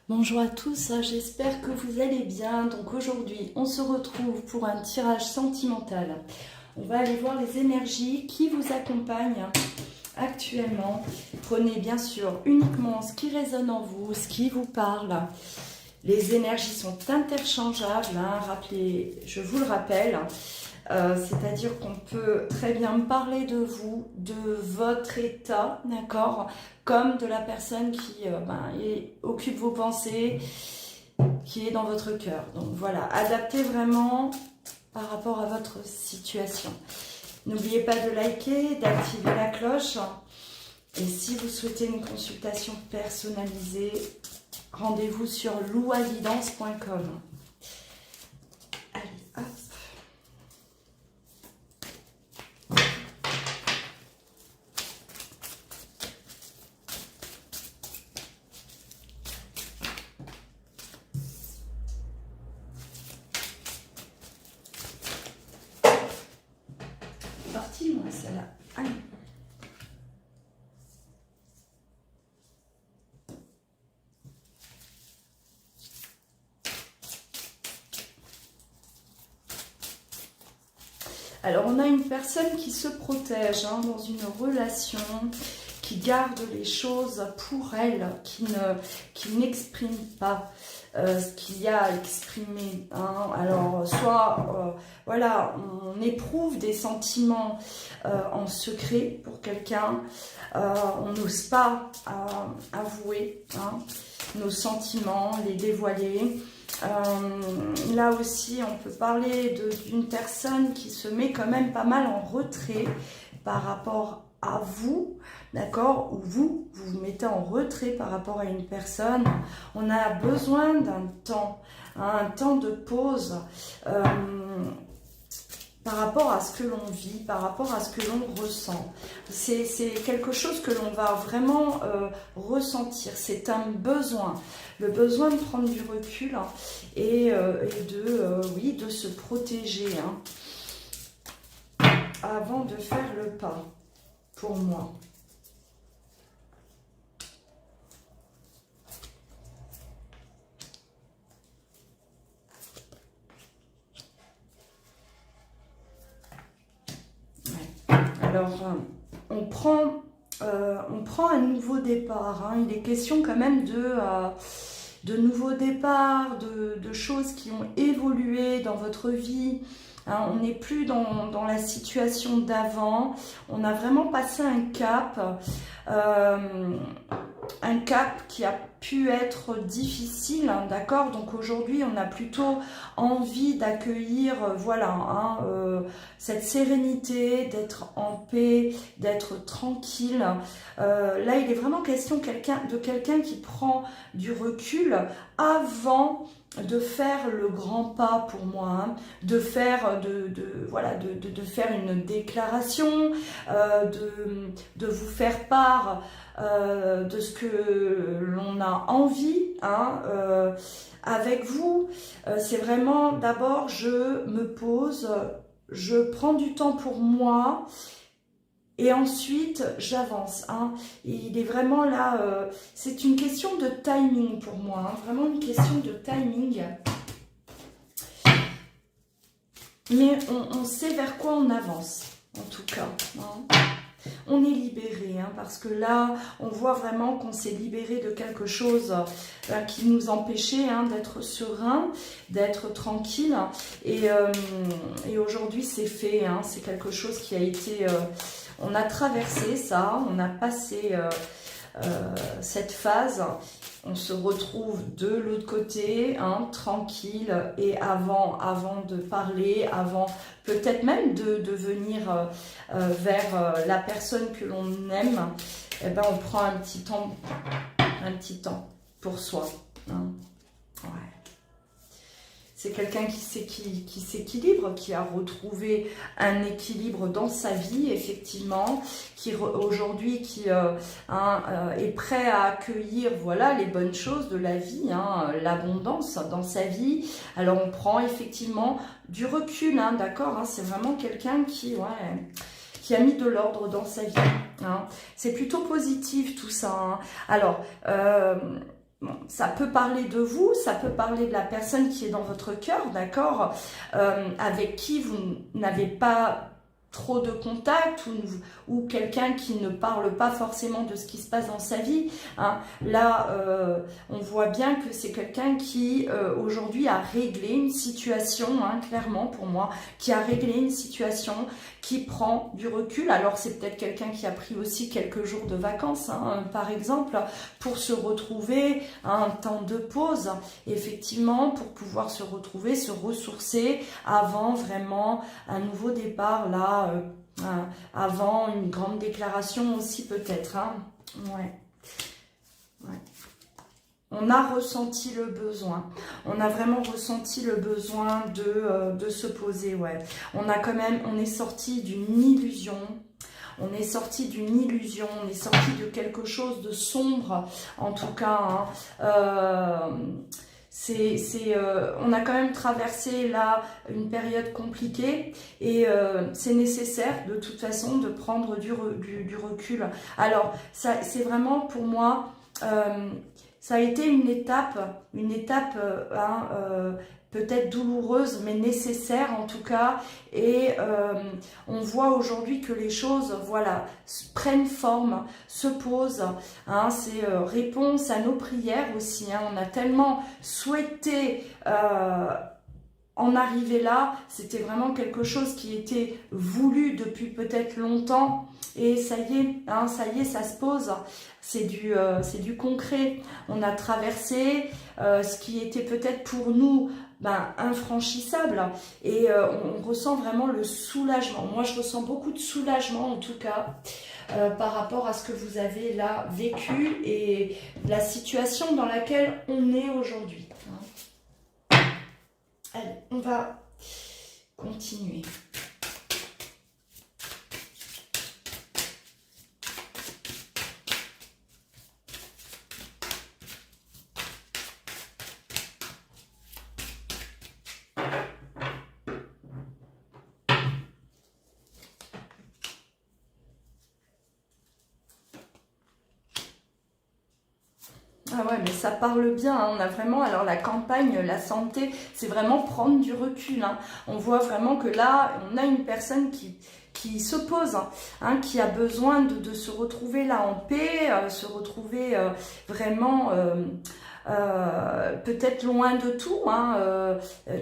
Bonjour à tous, j'espère que vous allez bien. Donc aujourd'hui, on se retrouve pour un tirage sentimental. On va aller voir les énergies qui vous accompagnent actuellement. Prenez bien sûr uniquement ce qui résonne en vous, ce qui vous parle. Les énergies sont interchangeables, rappelez, je vous le rappelle. C'est-à-dire qu'on peut très bien parler de vous, de votre état, d'accord, comme de la personne qui occupe vos pensées, qui est dans votre cœur. Donc voilà, adaptez vraiment par rapport à votre situation. N'oubliez pas de liker, d'activer la cloche. Et si vous souhaitez une consultation personnalisée, rendez-vous sur louaguidance.com. Allez, hop. Parti, moi, celle-là. Allez. Alors, on a une personne qui se protège dans une relation, qui garde les choses pour elle, qui n'exprime pas ce qu'il y a à exprimer. Alors, soit, voilà, on éprouve des sentiments en secret pour quelqu'un, on n'ose pas avouer nos sentiments, les dévoiler. Là aussi, on peut parler d'une personne qui se met quand même pas mal en retrait par rapport à vous, d'accord, ou vous vous mettez en retrait par rapport à une personne. On a besoin d'un temps, un temps de pause par rapport à ce que l'on vit, par rapport à ce que l'on ressent. C'est quelque chose que l'on va vraiment ressentir. C'est un besoin, le besoin de prendre du recul et de se protéger avant de faire le pas, pour moi. Alors, on prend un nouveau départ. Il est question quand même de nouveaux départs, de choses qui ont évolué dans votre vie. On n'est plus dans la situation d'avant. On a vraiment passé un cap qui a pu être difficile, d'accord. Donc aujourd'hui, on a plutôt envie d'accueillir, cette sérénité, d'être en paix, d'être tranquille. Là, il est vraiment question de quelqu'un qui prend du recul avant de faire le grand pas pour moi, de faire de faire une déclaration, de vous faire part de ce que l'on a envie avec vous. C'est vraiment d'abord je me pose, je prends du temps pour moi. Et ensuite, j'avance. Il est vraiment là, c'est une question de timing pour moi, vraiment une question de timing. Mais on sait vers quoi on avance, en tout cas. On est libéré, parce que là, on voit vraiment qu'on s'est libéré de quelque chose qui nous empêchait d'être serein, d'être tranquille. Et aujourd'hui, c'est fait. C'est quelque chose qui a été... on a traversé ça, on a passé cette phase. On se retrouve de l'autre côté, tranquille, et avant de parler, avant peut-être même de venir vers la personne que l'on aime, on prend un petit temps pour soi. Ouais. C'est quelqu'un qui s'équilibre, qui a retrouvé un équilibre dans sa vie, effectivement, qui aujourd'hui est prêt à accueillir les bonnes choses de la vie, l'abondance dans sa vie. Alors on prend effectivement du recul, d'accord, c'est vraiment quelqu'un qui a mis de l'ordre dans sa vie. C'est plutôt positif tout ça. Alors, bon, ça peut parler de vous, ça peut parler de la personne qui est dans votre cœur, d'accord, avec qui vous n'avez pas trop de contact ou quelqu'un qui ne parle pas forcément de ce qui se passe dans sa vie. Hein. Là, on voit bien que c'est quelqu'un qui aujourd'hui a réglé une situation, hein, clairement pour moi, qui a réglé une situation, qui prend du recul. Alors c'est peut-être quelqu'un qui a pris aussi quelques jours de vacances, hein, par exemple, pour se retrouver, un temps de pause, effectivement, pour pouvoir se retrouver, se ressourcer avant vraiment un nouveau départ, là, avant une grande déclaration aussi peut-être. Hein. Ouais. Ouais. On a ressenti le besoin. On a vraiment ressenti le besoin de se poser. Ouais. On a quand même, on est sorti d'une illusion. On est sorti d'une illusion. On est sorti de quelque chose de sombre, en tout cas. Hein. On a quand même traversé là une période compliquée et c'est nécessaire de toute façon de prendre du recul. Alors c'est vraiment pour moi, ça a été une étape peut-être douloureuse mais nécessaire en tout cas, et on voit aujourd'hui que les choses, voilà, prennent forme, se posent, hein, c'est réponse à nos prières aussi, hein. On a tellement souhaité en arriver là, c'était vraiment quelque chose qui était voulu depuis peut-être longtemps, et ça y est, hein, ça se pose, c'est du concret. On a traversé ce qui était peut-être pour nous infranchissable, et on ressent vraiment le soulagement. Moi je ressens beaucoup de soulagement en tout cas par rapport à ce que vous avez là vécu et la situation dans laquelle on est aujourd'hui. Allez, on va continuer. Ah ouais, mais ça parle bien, hein. On a vraiment, alors la campagne, la santé, c'est vraiment prendre du recul, hein. On voit vraiment que là, on a une personne qui se pose, hein, qui a besoin de se retrouver là en paix, se retrouver vraiment peut-être loin de tout, hein,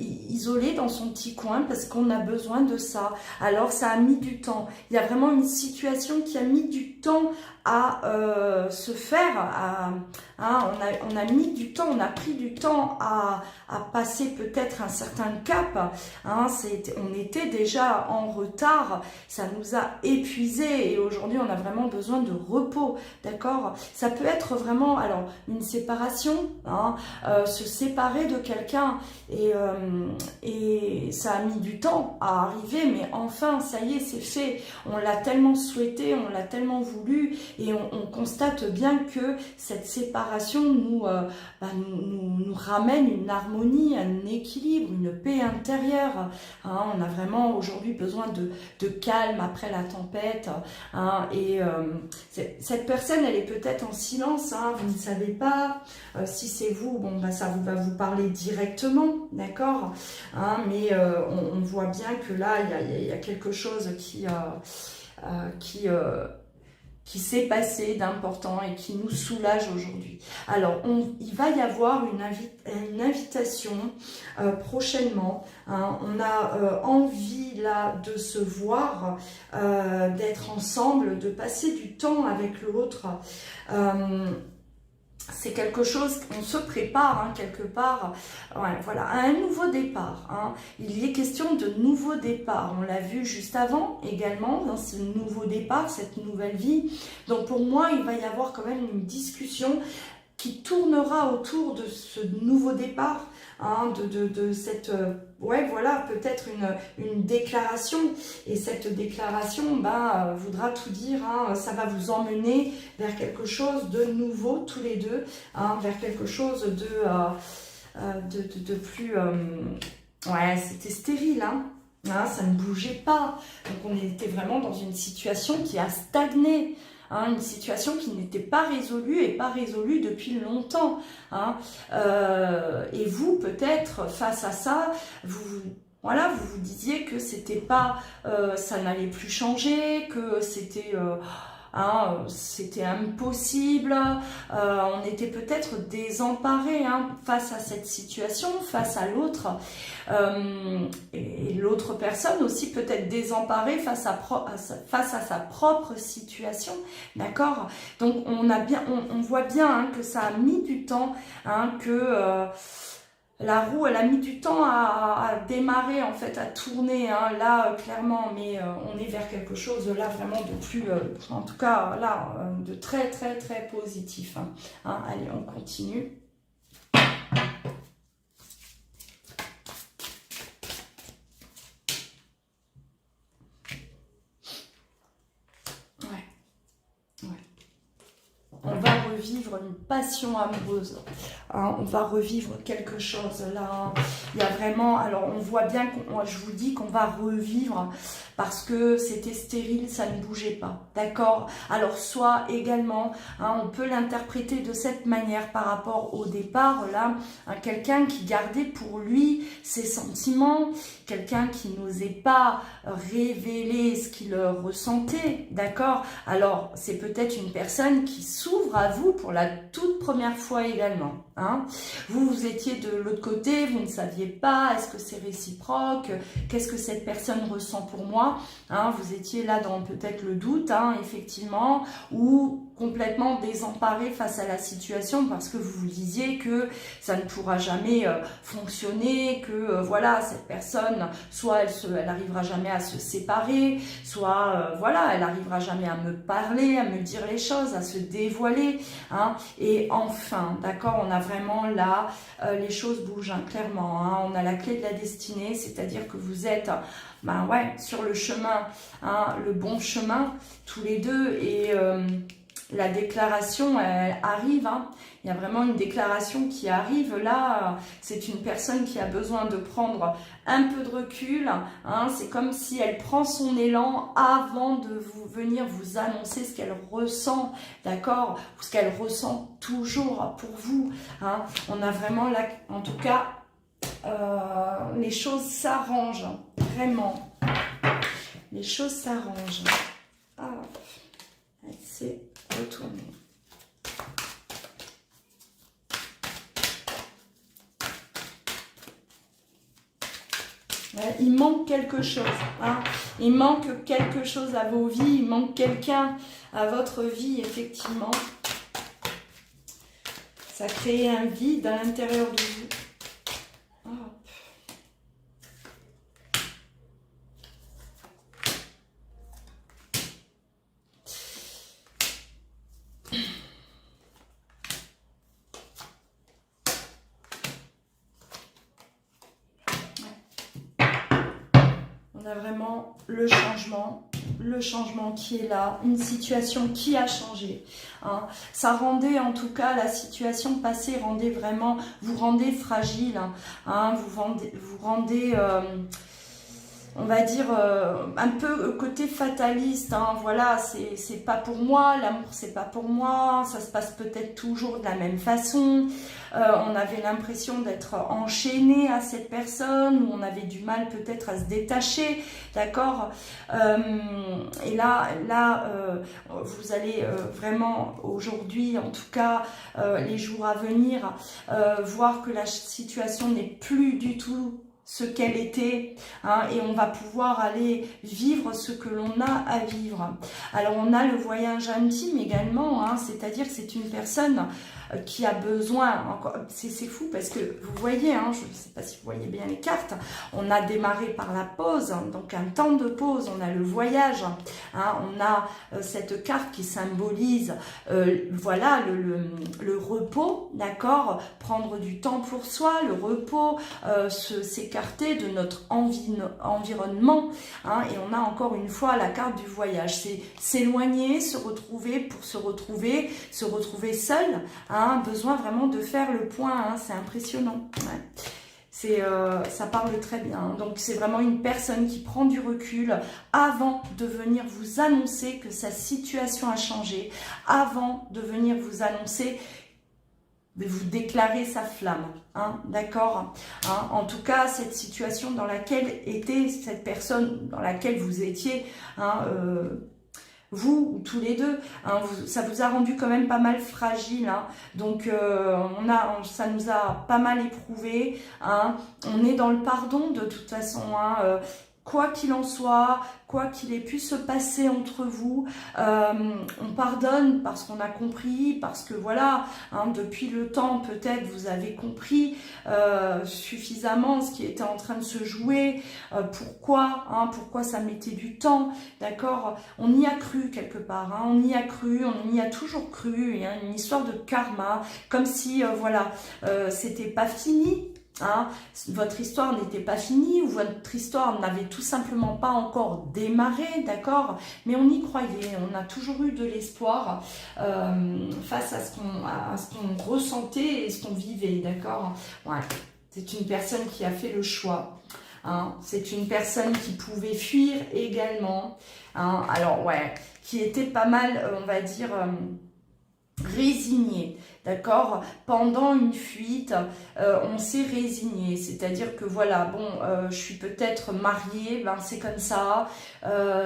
isolé dans son petit coin, parce qu'on a besoin de ça. Alors ça a mis du temps, il y a vraiment une situation qui a mis du temps à se faire, hein, on a mis du temps, on a pris du temps à passer peut-être un certain cap, hein, on était déjà en retard, ça nous a épuisés, et aujourd'hui on a vraiment besoin de repos, d'accord. Ça peut être vraiment, alors, une séparation, hein, se séparer de quelqu'un, et ça a mis du temps à arriver, mais enfin ça y est, c'est fait, on l'a tellement souhaité, on l'a tellement voulu, et on constate bien que cette séparation nous ramène une harmonie, un équilibre, une paix intérieure, hein. On a vraiment aujourd'hui besoin de calme après la tempête, hein, et cette personne, elle est peut-être en silence, hein, vous ne savez pas si c'est vous, bon ça va vous parler directement, d'accord, hein, mais on voit bien que là il y a quelque chose qui s'est passé d'important et qui nous soulage aujourd'hui. Alors, il va y avoir une invitation prochainement, hein. On a envie là de se voir, d'être ensemble, de passer du temps avec l'autre. C'est quelque chose qu'on se prépare, hein, quelque part, ouais, voilà, à un nouveau départ, hein. Il y est question de nouveau départ, on l'a vu juste avant également, dans ce nouveau départ, cette nouvelle vie. Donc pour moi, il va y avoir quand même une discussion qui tournera autour de ce nouveau départ, hein, de cette, ouais, voilà, peut-être une déclaration, et cette déclaration voudra tout dire, hein. Ça va vous emmener vers quelque chose de nouveau tous les deux, hein, vers quelque chose de plus, ouais, c'était stérile, hein. Hein, ça ne bougeait pas, donc on était vraiment dans une situation qui a stagné. hein, une situation qui n'était pas résolue et pas résolue depuis longtemps, hein. Et vous, peut-être, face à ça, voilà, vous vous disiez que c'était pas, ça n'allait plus changer, que c'était... hein, c'était impossible, on était peut-être désemparés, hein, face à cette situation, face à l'autre, et l'autre personne aussi peut-être désemparée face à sa propre situation, d'accord. Donc on voit bien, hein, que ça a mis du temps, hein, que la roue, elle a mis du temps à démarrer, en fait, à tourner, hein, là, clairement, mais on est vers quelque chose, là, vraiment de plus, en tout cas, là, de très, très, très positif, hein. Hein, allez, on continue. On va revivre une passion amoureuse, hein, on va revivre quelque chose là, il y a vraiment, alors on voit bien, je vous dis qu'on va revivre parce que c'était stérile, ça ne bougeait pas, d'accord. Alors soit également, hein, on peut l'interpréter de cette manière par rapport au départ, là, hein, quelqu'un qui gardait pour lui ses sentiments, quelqu'un qui n'osait pas révéler ce qu'il ressentait, d'accord. Alors c'est peut-être une personne qui s'ouvre à vous pour la toute première fois également, hein. Vous étiez de l'autre côté, vous ne saviez pas, est-ce que c'est réciproque, qu'est-ce que cette personne ressent pour moi, hein, vous étiez là dans peut-être le doute, hein, effectivement, ou complètement désemparé face à la situation parce que vous vous disiez que ça ne pourra jamais fonctionner, que voilà, cette personne, soit elle arrivera jamais à se séparer, soit voilà, elle arrivera jamais à me parler, à me dire les choses, à se dévoiler, hein. Et enfin, d'accord, on a vraiment là, les choses bougent, hein, clairement, hein, on a la clé de la destinée, c'est-à-dire que vous êtes ben ouais, sur le chemin, hein, le bon chemin, tous les deux, et la déclaration, elle arrive, hein. Il y a vraiment une déclaration qui arrive là, c'est une personne qui a besoin de prendre un peu de recul, hein. C'est comme si elle prend son élan avant de venir vous annoncer ce qu'elle ressent, d'accord, ou ce qu'elle ressent toujours pour vous, hein. On a vraiment là, en tout cas, les choses s'arrangent, vraiment, les choses s'arrangent. Ah, c'est retourné. Il manque quelque chose, hein. Il manque quelque chose à vos vies, il manque quelqu'un à votre vie, effectivement. Ça crée un vide à l'intérieur de vous. On a vraiment le changement qui est là, une situation qui a changé, hein. Ça rendait, en tout cas, la situation passée rendait vraiment, vous rendez fragile, hein, vous rendez on va dire un peu côté fataliste, hein. Voilà, c'est pas pour moi, l'amour c'est pas pour moi, ça se passe peut-être toujours de la même façon, on avait l'impression d'être enchaîné à cette personne, ou on avait du mal peut-être à se détacher, d'accord, et là vous allez vraiment aujourd'hui, en tout cas les jours à venir, voir que la situation n'est plus du tout ce qu'elle était, hein, et on va pouvoir aller vivre ce que l'on a à vivre. Alors on a le voyage intime également, hein, c'est-à-dire que c'est une personne qui a besoin, c'est fou parce que vous voyez, hein, je ne sais pas si vous voyez bien les cartes, on a démarré par la pause, donc un temps de pause, on a le voyage, hein, on a cette carte qui symbolise voilà le repos, d'accord, prendre du temps pour soi, le repos, s'écarter de notre environnement, hein, et on a encore une fois la carte du voyage, c'est s'éloigner, se retrouver pour se retrouver seul, hein, besoin vraiment de faire le point, hein, c'est impressionnant, ouais. ça parle très bien. Donc c'est vraiment une personne qui prend du recul avant de venir vous annoncer que sa situation a changé, avant de venir vous annoncer, de vous déclarer sa flamme, hein, d'accord, hein, en tout cas, cette situation dans laquelle était cette personne, dans laquelle vous étiez, hein, vous ou tous les deux, hein, ça vous a rendu quand même pas mal fragile, hein, donc ça nous a pas mal éprouvé, hein, on est dans le pardon de toute façon, hein, quoi qu'il en soit, quoi qu'il ait pu se passer entre vous, on pardonne parce qu'on a compris, parce que voilà, hein, depuis le temps peut-être vous avez compris suffisamment ce qui était en train de se jouer, pourquoi ça mettait du temps, d'accord, on y a cru quelque part, hein, on y a cru, on y a toujours cru, il y a une histoire de karma, comme si voilà, c'était pas fini. Hein, votre histoire n'était pas finie ou votre histoire n'avait tout simplement pas encore démarré, d'accord, mais on y croyait, on a toujours eu de l'espoir face à ce qu'on ressentait et ce qu'on vivait, d'accord. Ouais, c'est une personne qui a fait le choix, hein, c'est une personne qui pouvait fuir également, hein, alors ouais, qui était pas mal, on va dire, résigné, d'accord, pendant une fuite, on s'est résigné, c'est-à-dire que voilà, bon, je suis peut-être mariée, ben c'est comme ça,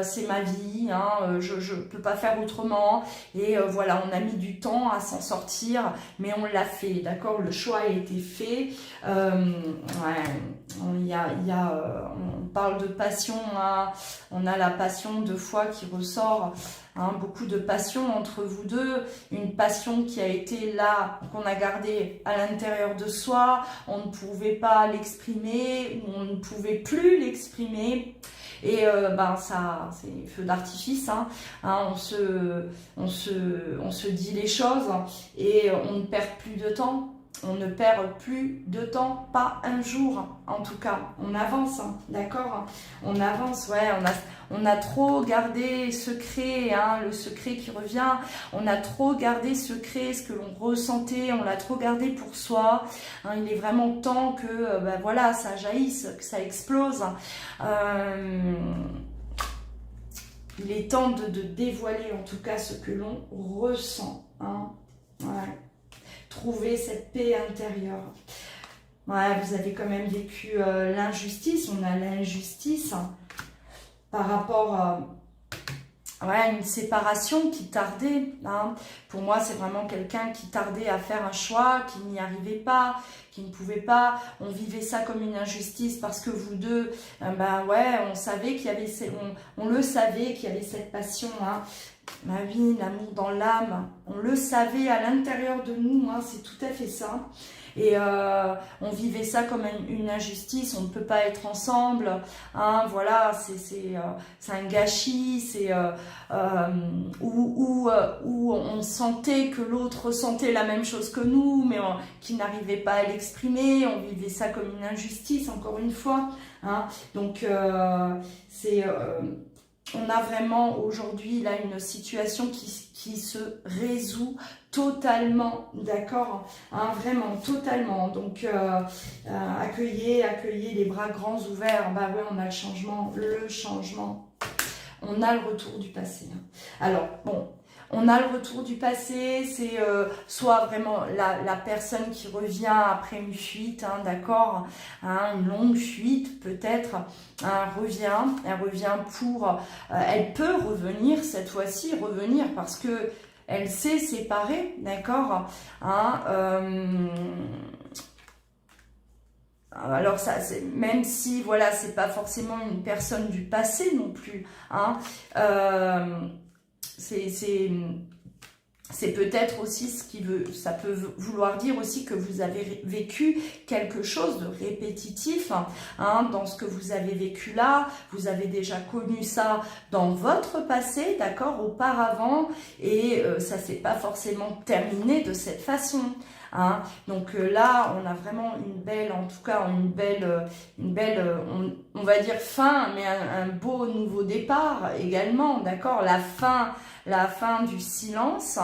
c'est ma vie, hein, je peux pas faire autrement, et voilà, on a mis du temps à s'en sortir, mais on l'a fait, d'accord, le choix a été fait, ouais, on parle de passion, hein, on a la passion de foi qui ressort, hein, beaucoup de passion entre vous deux, une passion qui a été là, qu'on a gardée à l'intérieur de soi, on ne pouvait pas l'exprimer, ou on ne pouvait plus l'exprimer, et ben ça, c'est feu d'artifice, hein, on se dit les choses, et on ne perd plus de temps. On ne perd plus de temps, pas un jour en tout cas, on avance, hein, d'accord, on avance, ouais, on a trop gardé secret, hein, le secret qui revient, on a trop gardé secret, ce que l'on ressentait, on l'a trop gardé pour soi, hein, il est vraiment temps que, ben voilà, ça jaillisse, que ça explose, il est temps de dévoiler en tout cas ce que l'on ressent, hein, ouais. Trouver cette paix intérieure. Ouais, vous avez quand même vécu l'injustice, on a l'injustice par rapport à une séparation qui tardait. Hein. Pour moi, c'est vraiment quelqu'un qui tardait à faire un choix, qui n'y arrivait pas, qui ne pouvait pas. On vivait ça comme une injustice parce que vous deux, ben ouais, on savait qu'il y avait, on le savait qu'il y avait cette passion, hein. Ma vie, l'amour dans l'âme, on le savait à l'intérieur de nous, hein, c'est tout à fait ça. Et on vivait ça comme une injustice, on ne peut pas être ensemble, hein, voilà, c'est un gâchis, c'est où on sentait que l'autre ressentait la même chose que nous, mais qui n'arrivait pas à l'exprimer, on vivait ça comme une injustice, encore une fois, hein, donc on a vraiment aujourd'hui là une situation qui se résout totalement, d'accord, hein, vraiment totalement. Donc accueillez les bras grands ouverts. Bah ouais, on a le changement, on a le retour du passé, hein. Alors bon, on a le retour du passé, c'est soit vraiment la personne qui revient après une fuite, hein, d'accord, hein, une longue fuite peut-être, hein, elle revient pour, elle peut revenir cette fois-ci, parce que elle s'est séparée, d'accord, hein, alors ça, même si voilà, c'est pas forcément une personne du passé non plus, hein, c'est peut-être aussi ça peut vouloir dire aussi que vous avez vécu quelque chose de répétitif, hein, dans ce que vous avez vécu là, vous avez déjà connu ça dans votre passé, d'accord, auparavant, et ça s'est pas forcément terminé de cette façon, hein. Donc là, on a vraiment une belle, en tout cas, on va dire fin, mais un beau nouveau départ également, d'accord? La fin du silence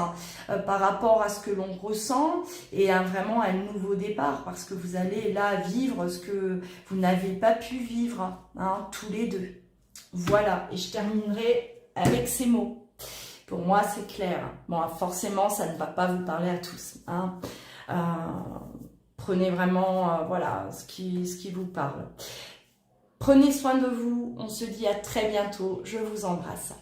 par rapport à ce que l'on ressent et vraiment un nouveau départ parce que vous allez là vivre ce que vous n'avez pas pu vivre, hein, tous les deux. Voilà, et je terminerai avec ces mots. Pour moi, c'est clair. Bon, forcément, ça ne va pas vous parler à tous, hein. Prenez vraiment voilà, ce qui vous parle. Prenez soin de vous. On se dit à très bientôt. Je vous embrasse.